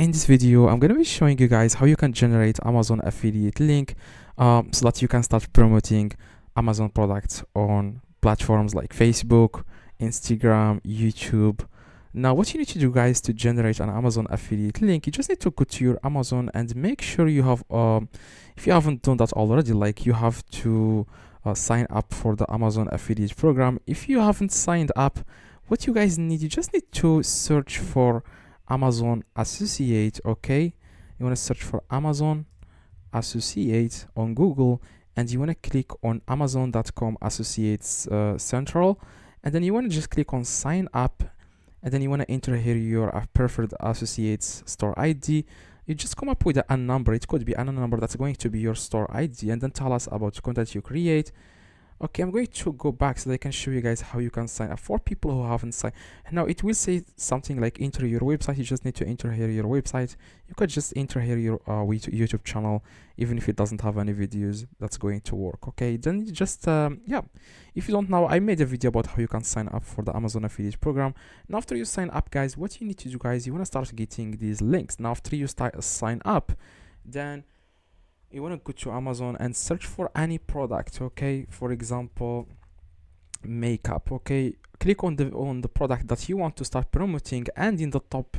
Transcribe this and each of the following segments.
In this video, I'm going to be showing you guys how you can generate Amazon affiliate link so that you can start promoting Amazon products on platforms like Facebook, Instagram, YouTube. Now, what you need to do, guys, to generate an Amazon affiliate link, you just need to go to your Amazon and make sure you have, if you haven't done that already, like you have to sign up for the Amazon affiliate program. If you haven't signed up, what you guys need, you just need to search for Amazon Associate. Okay, you want to search for Amazon Associate on Google, and you want to click on Amazon.com Associates Central, and then you want to just click on sign up, and then you want to enter here your preferred associates store ID. You just come up with a number. It could be a number that's going to be your store ID, and then tell us about the content you create. Okay, I'm going to go back so that I can show you guys how you can sign up for people who haven't signed. Now it will say something like enter your website. You just need to enter here your website. You could just enter here your YouTube channel, even if it doesn't have any videos. That's going to work. Okay, then you just yeah, if you don't know, I made a video about how you can sign up for the Amazon affiliate program. Now after you sign up, guys, what you need to do, guys, you want to start getting these links. Now after you sign up, then you want to go to Amazon and search for any product. Okay, for example, makeup. Okay, click on the product that you want to start promoting, and in the top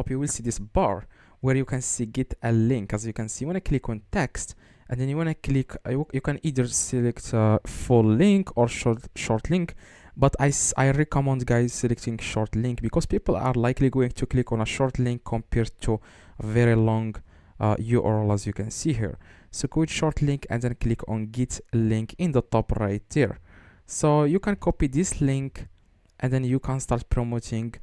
you will see this bar where you can see get a link. As you can see, you want to click on text, and then you want to click you can either select full link or short link, but I recommend, guys, selecting short link because people are likely going to click on a short link compared to a very long URL, as you can see here. So go with short link and then click on get link in the top right there. So you can copy this link and then you can start promoting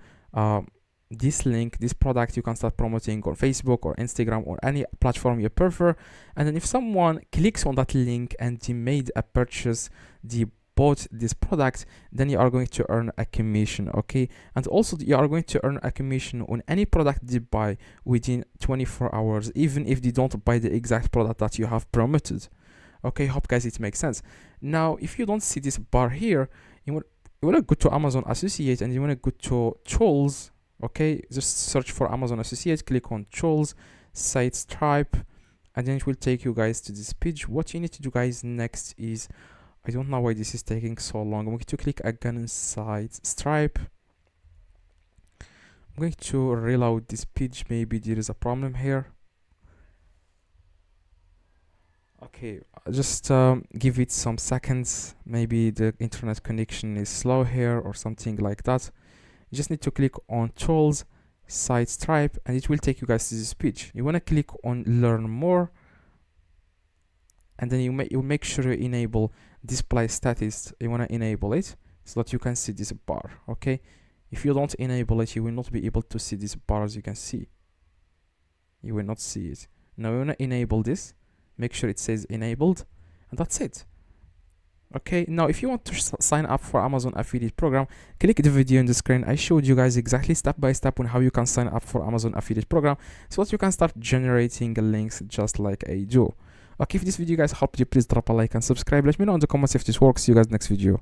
this link, this product. You can start promoting on Facebook or Instagram or any platform you prefer. And then if someone clicks on that link and they made a purchase, they bought this product, then you are going to earn a commission. Okay, and also you are going to earn a commission on any product they buy within 24 hours, even if they don't buy the exact product that you have promoted. Okay, hope, guys, it makes sense. Now if you don't see this bar here, you want to go to Amazon Associate and you want to go to tools. Okay, just search for Amazon Associate, click on tools, site Stripe, and then it will take you, guys, to this page. What you need to do, guys, next is, I don't know why this is taking so long. I'm going to click again inside Stripe. I'm going to reload this page. Maybe there is a problem here. Okay, just give it some seconds. Maybe the internet connection is slow here or something like that. You just need to click on Tools, Site Stripe, and it will take you, guys, to this page. You want to click on Learn More, and then you make sure you enable display status. You want to enable it so that you can see this bar. Okay, if you don't enable it, you will not be able to see this bar. As you can see, you will not see it. Now you want to enable this, make sure it says enabled, and that's it. Okay, now if you want to sign up for Amazon affiliate program, click the video on the screen. I showed you guys exactly step by step on how you can sign up for Amazon affiliate program so that you can start generating links just like I do. Okay, if this video, guys, helped you, please drop a like and subscribe. Let me know in the comments if this works. See you guys next video.